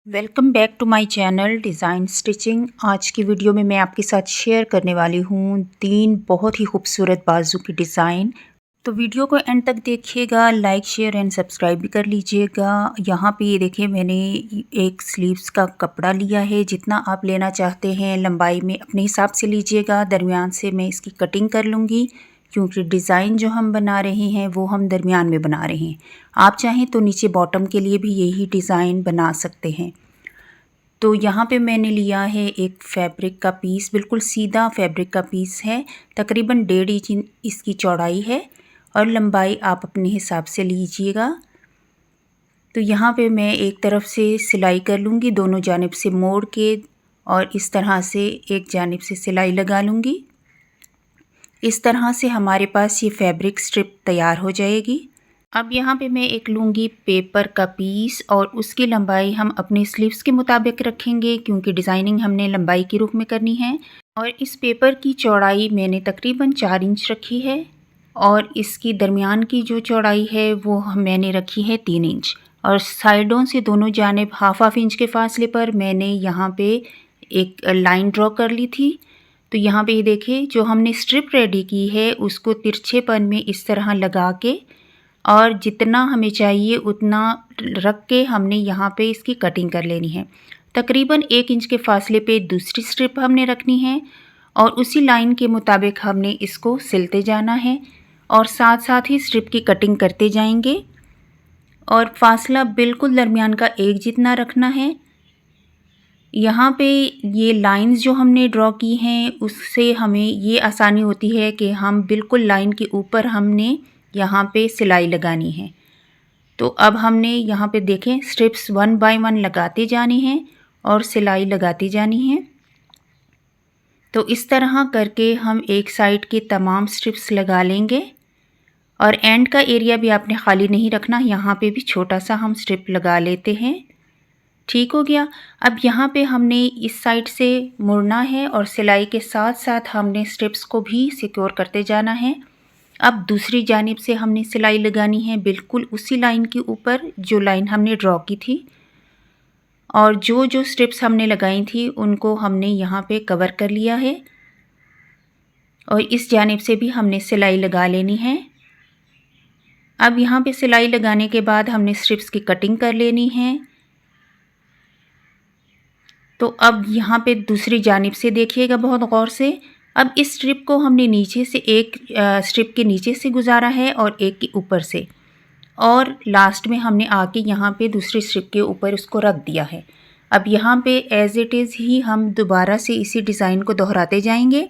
Welcome back to my channel design stitching. आज की video में मैं आपके साथ शेयर करने वाली हूँ 3 बहुत ही खूबसूरत बाजू की डिज़ाइन। तो वीडियो को एंड तक देखिएगा, लाइक शेयर एंड सब्सक्राइब भी कर लीजिएगा। यहाँ पे ये देखिए, मैंने एक स्लीव्स का कपड़ा लिया है। जितना आप लेना चाहते हैं लंबाई में अपने हिसाब से लीजिएगा। दरमियान से मैं इसकी कटिंग कर लूँगी क्योंकि डिज़ाइन जो हम बना रहे हैं वो हम दरमियान में बना रहे हैं। आप चाहें तो नीचे बॉटम के लिए भी यही डिज़ाइन बना सकते हैं। तो यहाँ पे मैंने लिया है एक फैब्रिक का पीस, बिल्कुल सीधा फैब्रिक का पीस है। तकरीबन 1.5 इंच इसकी चौड़ाई है और लंबाई आप अपने हिसाब से लीजिएगा। तो यहाँ पे मैं एक तरफ से सिलाई कर लूँगी, दोनों जानिब से मोड़ के, और इस तरह से एक जानिब से सिलाई लगा लूँगी। इस तरह से हमारे पास ये फैब्रिक स्ट्रिप तैयार हो जाएगी। अब यहाँ पे मैं एक लूँगी पेपर का पीस और उसकी लंबाई हम अपनी स्लीव्स के मुताबिक रखेंगे क्योंकि डिज़ाइनिंग हमने लंबाई के रूप में करनी है। और इस पेपर की चौड़ाई मैंने तकरीबन 4 इंच रखी है और इसकी दरमियान की जो चौड़ाई है वो मैंने रखी है 3 इंच। और साइडों से दोनों जानिब हाफ इंच के फासले पर मैंने यहाँ पे एक लाइन ड्रॉ कर ली थी। तो यहाँ पे ये देखिए, जो हमने स्ट्रिप रेडी की है उसको तिरछेपन में इस तरह लगा के और जितना हमें चाहिए उतना रख के हमने यहाँ पे इसकी कटिंग कर लेनी है। तकरीबन 1 इंच के फासले पे दूसरी स्ट्रिप हमने रखनी है और उसी लाइन के मुताबिक हमने इसको सिलते जाना है और साथ साथ ही स्ट्रिप की कटिंग करते जाएंगे। और फासला बिल्कुल दरमियान का एक जितना रखना है। यहाँ पे ये लाइंस जो हमने ड्रॉ की हैं उससे हमें ये आसानी होती है कि हम बिल्कुल लाइन के ऊपर हमने यहाँ पे सिलाई लगानी है। तो अब हमने यहाँ पे देखें स्ट्रिप्स 1 बाय 1 लगाते जानी हैं और सिलाई लगाती जानी है। तो इस तरह करके हम एक साइड के तमाम स्ट्रिप्स लगा लेंगे और एंड का एरिया भी आपने खाली नहीं रखना, यहाँ पे भी छोटा सा हम स्ट्रिप लगा लेते हैं। ठीक हो गया। अब यहाँ पे हमने इस साइड से मुड़ना है और सिलाई के साथ साथ हमने स्ट्रिप्स को भी सिक्योर करते जाना है। अब दूसरी जानिब से हमने सिलाई लगानी है बिल्कुल उसी लाइन के ऊपर जो लाइन हमने ड्रॉ की थी, और जो जो स्ट्रिप्स हमने लगाई थी उनको हमने यहाँ पे कवर कर लिया है और इस जानिब से भी हमने सिलाई लगा लेनी है। अब यहाँ पे सिलाई लगाने के बाद हमने स्ट्रिप्स की कटिंग कर लेनी है। तो अब यहाँ पे दूसरी जानिब से देखिएगा बहुत गौर से। अब इस स्ट्रिप को हमने नीचे से एक स्ट्रिप के नीचे से गुजारा है और एक के ऊपर से, और लास्ट में हमने आके यहाँ पे दूसरी स्ट्रिप के ऊपर उसको रख दिया है। अब यहाँ पे एज़ इट इज़ ही हम दोबारा से इसी डिज़ाइन को दोहराते जाएंगे,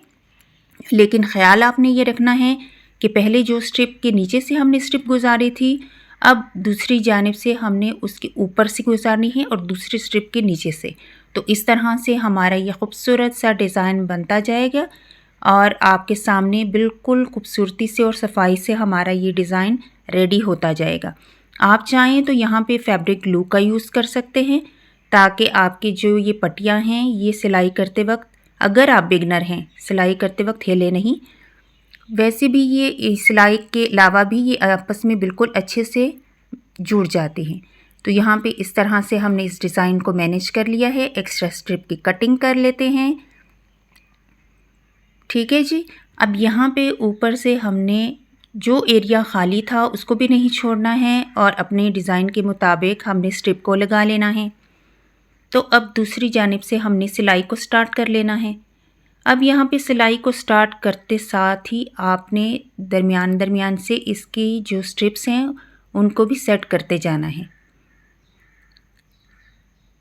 लेकिन ख़्याल आपने ये रखना है कि पहले जो स्ट्रिप के नीचे से हमने स्ट्रिप गुजारी थी, अब दूसरी जानिब से हमने उसके ऊपर से गुजारनी है और दूसरी स्ट्रिप के नीचे से। तो इस तरह से हमारा ये खूबसूरत सा डिज़ाइन बनता जाएगा और आपके सामने बिल्कुल खूबसूरती से और सफाई से हमारा ये डिज़ाइन रेडी होता जाएगा। आप चाहें तो यहाँ पे फैब्रिक ग्लू का यूज़ कर सकते हैं ताकि आपकी जो ये पट्टियाँ हैं ये सिलाई करते वक्त, अगर आप बिगनर हैं, सिलाई करते वक्त हिले नहीं। वैसे भी ये सिलाई के अलावा भी ये आपस में बिल्कुल अच्छे से जुड़ जाते हैं। तो यहाँ पे इस तरह से हमने इस डिज़ाइन को मैनेज कर लिया है। एक्स्ट्रा स्ट्रिप की कटिंग कर लेते हैं। ठीक है जी। अब यहाँ पे ऊपर से हमने जो एरिया खाली था उसको भी नहीं छोड़ना है और अपने डिज़ाइन के मुताबिक हमने स्ट्रिप को लगा लेना है। तो अब दूसरी जानिब से हमने सिलाई को स्टार्ट कर लेना है। अब यहाँ पे सिलाई को स्टार्ट करते साथ ही आपने दरमियान दरमियान से इसकी जो स्ट्रिप्स हैं उनको भी सेट करते जाना है।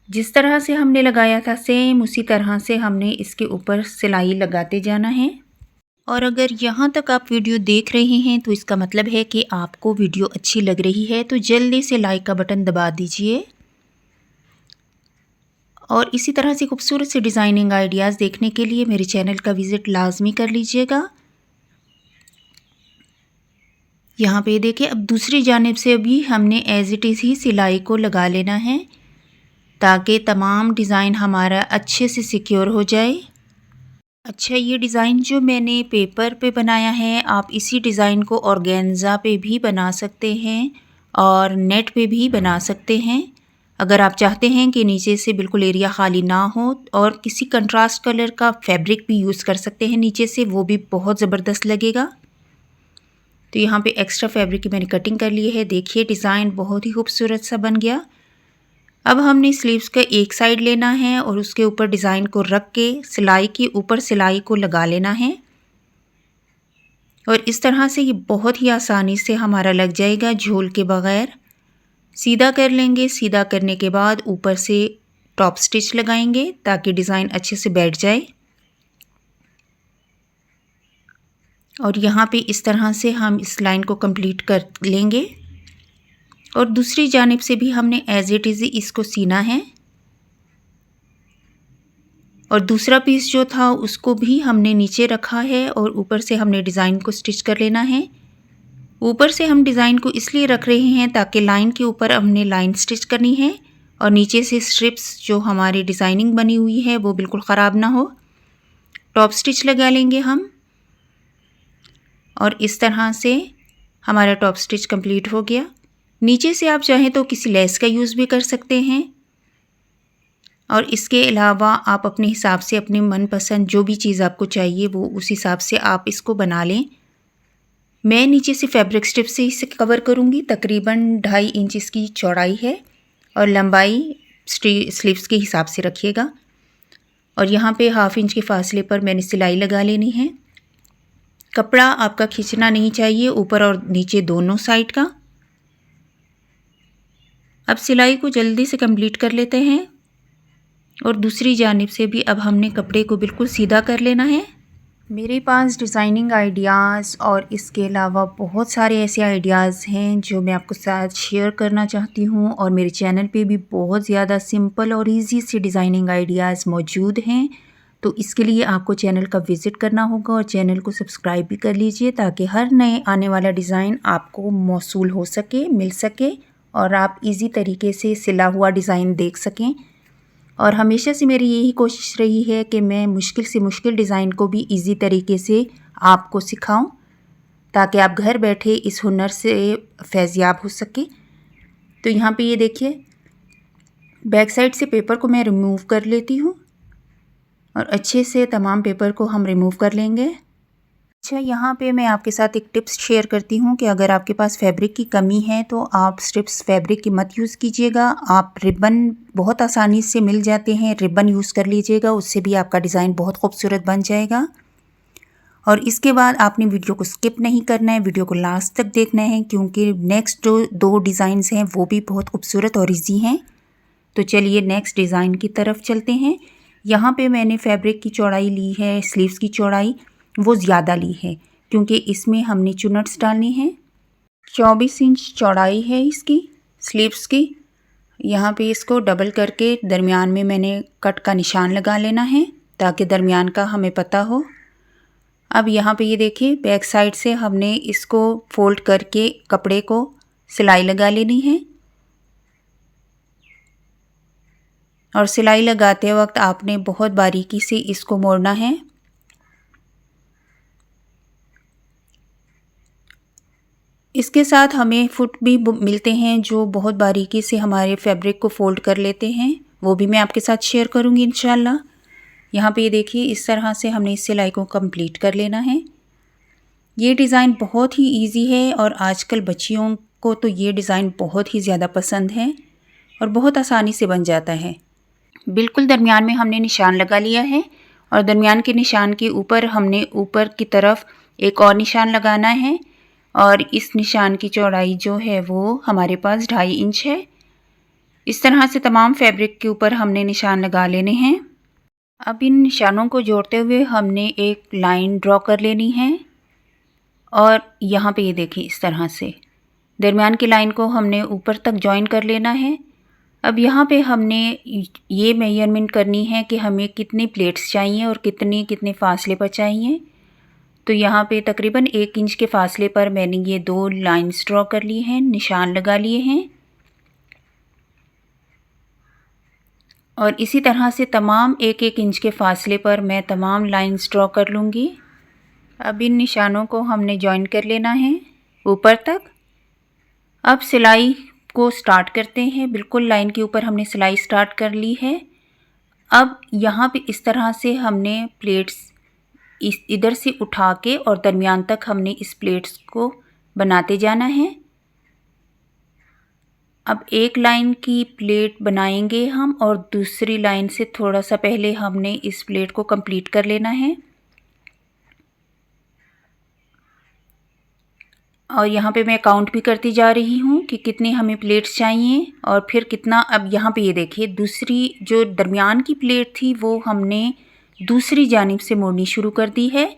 जिस तरह से हमने लगाया था सेम उसी तरह से हमने इसके ऊपर सिलाई लगाते जाना है। और अगर यहाँ तक आप वीडियो देख रहे हैं तो इसका मतलब है कि आपको वीडियो अच्छी लग रही है, तो जल्दी से लाइक का बटन दबा दीजिए। और इसी तरह से खूबसूरत से डिज़ाइनिंग आइडियाज़ देखने के लिए मेरे चैनल का विज़िट लाजमी कर लीजिएगा। यहाँ पे देखिए, अब दूसरी जानिब से भी हमने एज़ इट इज़ ही सिलाई को लगा लेना है ताकि तमाम डिज़ाइन हमारा अच्छे से सिक्योर हो जाए। अच्छा, ये डिज़ाइन जो मैंने पेपर पे बनाया है, आप इसी डिज़ाइन को ऑर्गेन्जा पे भी बना सकते हैं और नेट पे भी बना सकते हैं। अगर आप चाहते हैं कि नीचे से बिल्कुल एरिया खाली ना हो और किसी कंट्रास्ट कलर का फैब्रिक भी यूज़ कर सकते हैं नीचे से, वो भी बहुत ज़बरदस्त लगेगा। तो यहाँ पे एक्स्ट्रा फैब्रिक की मैंने कटिंग कर ली है। देखिए डिज़ाइन बहुत ही खूबसूरत सा बन गया। अब हमने स्लीव्स का एक साइड लेना है और उसके ऊपर डिज़ाइन को रख के सिलाई के ऊपर सिलाई को लगा लेना है और इस तरह से ये बहुत ही आसानी से हमारा लग जाएगा झोल के बगैर। सीधा कर लेंगे, सीधा करने के बाद ऊपर से टॉप स्टिच लगाएंगे ताकि डिज़ाइन अच्छे से बैठ जाए। और यहाँ पे इस तरह से हम इस लाइन को कंप्लीट कर लेंगे और दूसरी जानिब से भी हमने एज इट इज़ इसको सीना है और दूसरा पीस जो था उसको भी हमने नीचे रखा है और ऊपर से हमने डिज़ाइन को स्टिच कर लेना है। ऊपर से हम डिज़ाइन को इसलिए रख रहे हैं ताकि लाइन के ऊपर हमने लाइन स्टिच करनी है और नीचे से स्ट्रिप्स जो हमारी डिज़ाइनिंग बनी हुई है वो बिल्कुल ख़राब ना हो। टॉप स्टिच लगा लेंगे हम और इस तरह से हमारा टॉप स्टिच कंप्लीट हो गया। नीचे से आप चाहें तो किसी लेस का यूज़ भी कर सकते हैं और इसके अलावा आप अपने हिसाब से अपने मनपसंद जो भी चीज़ आपको चाहिए वो उस हिसाब से आप इसको बना लें। मैं नीचे से फैब्रिक स्ट्रिप से इसे कवर करूँगी। तकरीबन 2.5 इंच इसकी चौड़ाई है और लंबाई स्लीव्स के हिसाब से रखिएगा और यहाँ पे 1/2 इंच के फासले पर मैंने सिलाई लगा लेनी है। कपड़ा आपका खींचना नहीं चाहिए ऊपर और नीचे दोनों साइड का। अब सिलाई को जल्दी से कंप्लीट कर लेते हैं और दूसरी जानिब से भी अब हमने कपड़े को बिल्कुल सीधा कर लेना है। मेरे पास डिज़ाइनिंग आइडियाज़ और इसके अलावा बहुत सारे ऐसे आइडियाज़ हैं जो मैं आपके साथ शेयर करना चाहती हूँ और मेरे चैनल पे भी बहुत ज़्यादा सिंपल और इजी से डिज़ाइनिंग आइडियाज़ मौजूद हैं। तो इसके लिए आपको चैनल का विज़िट करना होगा और चैनल को सब्सक्राइब भी कर लीजिए ताकि हर नए आने वाला डिज़ाइन आपको मौसूल हो सके, मिल सके और आप ईज़ी तरीके से सिला हुआ डिज़ाइन देख सकें। और हमेशा से मेरी यही कोशिश रही है कि मैं मुश्किल से मुश्किल डिज़ाइन को भी इजी तरीके से आपको सिखाऊं ताकि आप घर बैठे इस हुनर से फैज़याब हो सके। तो यहाँ पे ये देखिए बैक साइड से पेपर को मैं रिमूव कर लेती हूँ और अच्छे से तमाम पेपर को हम रिमूव कर लेंगे। अच्छा, यहाँ पे मैं आपके साथ एक टिप्स शेयर करती हूँ कि अगर आपके पास फैब्रिक की कमी है तो आप स्ट्रिप्स फैब्रिक की मत यूज़ कीजिएगा। आप रिबन बहुत आसानी से मिल जाते हैं, रिबन यूज़ कर लीजिएगा, उससे भी आपका डिज़ाइन बहुत खूबसूरत बन जाएगा। और इसके बाद आपने वीडियो को स्किप नहीं करना है, वीडियो को लास्ट तक देखना है क्योंकि नेक्स्ट जो 2 डिज़ाइंस हैं वो भी बहुत खूबसूरत और ईजी हैं। तो चलिए नेक्स्ट डिज़ाइन की तरफ चलते हैं। यहाँ पे मैंने फैब्रिक की चौड़ाई ली है, स्लीव्स की चौड़ाई वो ज़्यादा ली है क्योंकि इसमें हमने चुनट्स डालनी है। 24 इंच चौड़ाई है इसकी स्लीव्स की। यहाँ पे इसको डबल करके दरमियान में मैंने कट का निशान लगा लेना है ताकि दरमियान का हमें पता हो। अब यहाँ पे ये देखिए बैक साइड से हमने इसको फोल्ड करके कपड़े को सिलाई लगा लेनी है और सिलाई लगाते वक्त आपने बहुत बारीकी से इसको मोड़ना है। इसके साथ हमें फुट भी मिलते हैं जो बहुत बारीकी से हमारे फैब्रिक को फोल्ड कर लेते हैं, वो भी मैं आपके साथ शेयर करूँगी इंशाल्लाह। यहाँ पे ये देखिए इस तरह से हमने इस सिलाई को कंप्लीट कर लेना है। ये डिज़ाइन बहुत ही इजी है और आजकल बच्चियों को तो ये डिज़ाइन बहुत ही ज़्यादा पसंद है और बहुत आसानी से बन जाता है। बिल्कुल दरमियान में हमने निशान लगा लिया है और दरमियान के निशान के ऊपर हमने ऊपर की तरफ एक और निशान लगाना है और इस निशान की चौड़ाई जो है वो हमारे पास 2.5 इंच है। इस तरह से तमाम फैब्रिक के ऊपर हमने निशान लगा लेने हैं। अब इन निशानों को जोड़ते हुए हमने एक लाइन ड्रॉ कर लेनी है और यहाँ पे ये देखिए इस तरह से दरमियान की लाइन को हमने ऊपर तक जॉइन कर लेना है। अब यहाँ पे हमने ये मेजरमेंट करनी है कि हमें कितनी प्लेट्स चाहिए और कितने फासले पर चाहिए। तो यहाँ पे तकरीबन 1 इंच के फासले पर मैंने ये 2 लाइंस ड्रॉ कर लिए हैं, निशान लगा लिए हैं और इसी तरह से तमाम 1-1 इंच के फासले पर मैं तमाम लाइंस ड्रॉ कर लूँगी। अब इन निशानों को हमने जॉइन कर लेना है ऊपर तक। अब सिलाई को स्टार्ट करते हैं। बिल्कुल लाइन के ऊपर हमने सिलाई स्टार्ट कर ली है। अब यहाँ पे इस तरह से हमने प्लेट्स इस इधर से उठा के और दरमियान तक हमने इस प्लेट्स को बनाते जाना है। अब एक लाइन की प्लेट बनाएंगे हम और दूसरी लाइन से थोड़ा सा पहले हमने इस प्लेट को कंप्लीट कर लेना है। और यहाँ पे मैं काउंट भी करती जा रही हूँ कि कितनी हमें प्लेट्स चाहिए और फिर कितना। अब यहाँ पे ये देखिए, दूसरी जो दरमियान की प्लेट थी वो हमने दूसरी जानिब से मोड़नी शुरू कर दी है।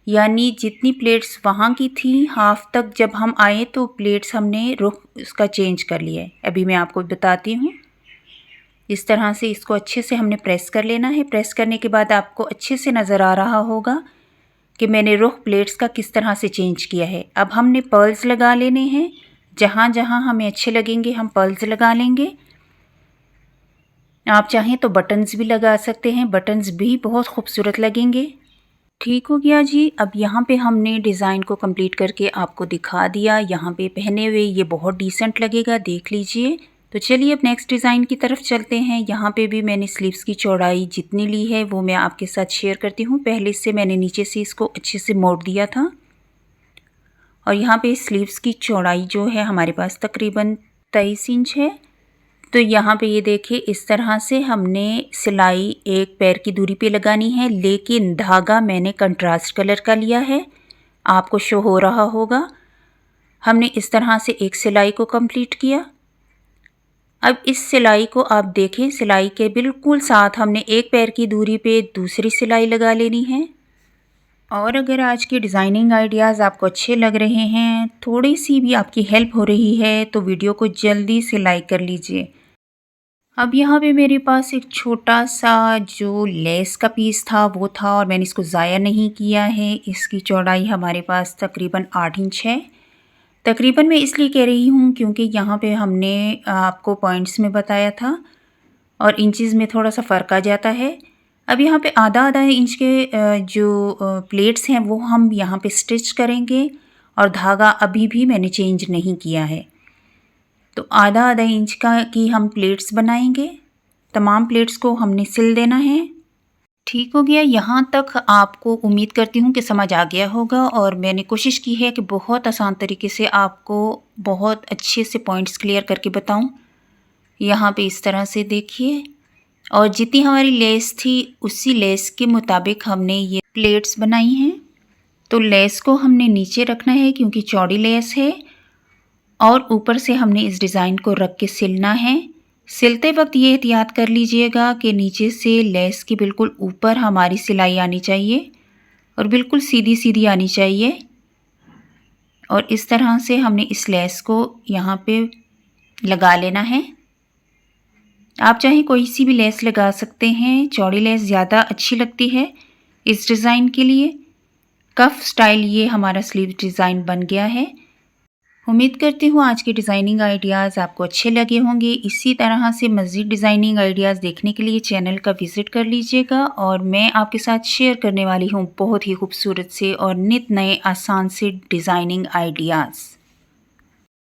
यानी जितनी प्लेट्स वहाँ की थी हाफ तक जब हम आए तो प्लेट्स हमने रुख उसका चेंज कर लिया है। अभी मैं आपको बताती हूँ। इस तरह से इसको अच्छे से हमने प्रेस कर लेना है। प्रेस करने के बाद आपको अच्छे से नज़र आ रहा होगा कि मैंने रुख प्लेट्स का किस तरह से चेंज किया है। अब हमने पर्ल्स लगा लेने हैं। जहाँ जहाँ हमें अच्छे लगेंगे हम पर्ल्स लगा लेंगे। आप चाहें तो बटन्स भी लगा सकते हैं, बटन्स भी बहुत खूबसूरत लगेंगे। ठीक हो गया जी। अब यहाँ पे हमने डिज़ाइन को कंप्लीट करके आपको दिखा दिया। यहाँ पे पहने हुए ये बहुत डिसेंट लगेगा, देख लीजिए। तो चलिए अब नेक्स्ट डिज़ाइन की तरफ चलते हैं। यहाँ पे भी मैंने स्लीव्स की चौड़ाई जितनी ली है वो मैं आपके साथ शेयर करती हूँ। पहले से मैंने नीचे से इसको अच्छे से मोड़ दिया था और यहाँ पे स्लीव्स की चौड़ाई जो है हमारे पास तकरीबन 23 इंच है। तो यहाँ पे ये देखिए, इस तरह से हमने सिलाई एक पैर की दूरी पे लगानी है, लेकिन धागा मैंने कंट्रास्ट कलर का लिया है, आपको शो हो रहा होगा। हमने इस तरह से एक सिलाई को कंप्लीट किया। अब इस सिलाई को आप देखें, सिलाई के बिल्कुल साथ हमने एक पैर की दूरी पे दूसरी सिलाई लगा लेनी है। और अगर आज के डिज़ाइनिंग आइडियाज़ आपको अच्छे लग रहे हैं, थोड़ी सी भी आपकी हेल्प हो रही है, तो वीडियो को जल्दी से लाइक कर लीजिए। अब यहाँ पे मेरे पास एक छोटा सा जो लेस का पीस था वो था और मैंने इसको ज़ाया नहीं किया है। इसकी चौड़ाई हमारे पास तकरीबन 8 इंच है। तकरीबन मैं इसलिए कह रही हूँ क्योंकि यहाँ पे हमने आपको पॉइंट्स में बताया था और इंचज़ में थोड़ा सा फ़र्क आ जाता है। अब यहाँ पे आधा आधा इंच के जो प्लेट्स हैं वो हम यहाँ पे स्टिच करेंगे और धागा अभी भी मैंने चेंज नहीं किया है। तो आधा आधा इंच का की हम प्लेट्स बनाएंगे। तमाम प्लेट्स को हमने सिल देना है। ठीक हो गया। यहाँ तक आपको उम्मीद करती हूँ कि समझ आ गया होगा और मैंने कोशिश की है कि बहुत आसान तरीके से आपको बहुत अच्छे से पॉइंट्स क्लियर करके बताऊँ। यहाँ पे इस तरह से देखिए, और जितनी हमारी लेस थी उसी लेस के मुताबिक हमने ये प्लेट्स बनाई हैं। तो लेस को हमने नीचे रखना है क्योंकि चौड़ी लेस है और ऊपर से हमने इस डिज़ाइन को रख के सिलना है। सिलते वक्त ये एहतियात कर लीजिएगा कि नीचे से लेस के बिल्कुल ऊपर हमारी सिलाई आनी चाहिए और बिल्कुल सीधी सीधी आनी चाहिए। और इस तरह से हमने इस लेस को यहाँ पे लगा लेना है। आप चाहे कोई सी भी लेस लगा सकते हैं, चौड़ी लेस ज़्यादा अच्छी लगती है इस डिज़ाइन के लिए। कफ स्टाइल ये हमारा स्लीव डिज़ाइन बन गया है। उम्मीद करती हूँ आज के डिज़ाइनिंग आइडियाज़ आपको अच्छे लगे होंगे। इसी तरह से मज़ीद डिज़ाइनिंग आइडियाज़ देखने के लिए चैनल का विज़िट कर लीजिएगा और मैं आपके साथ शेयर करने वाली हूँ बहुत ही खूबसूरत से और नित नए आसान से डिज़ाइनिंग आइडियाज़।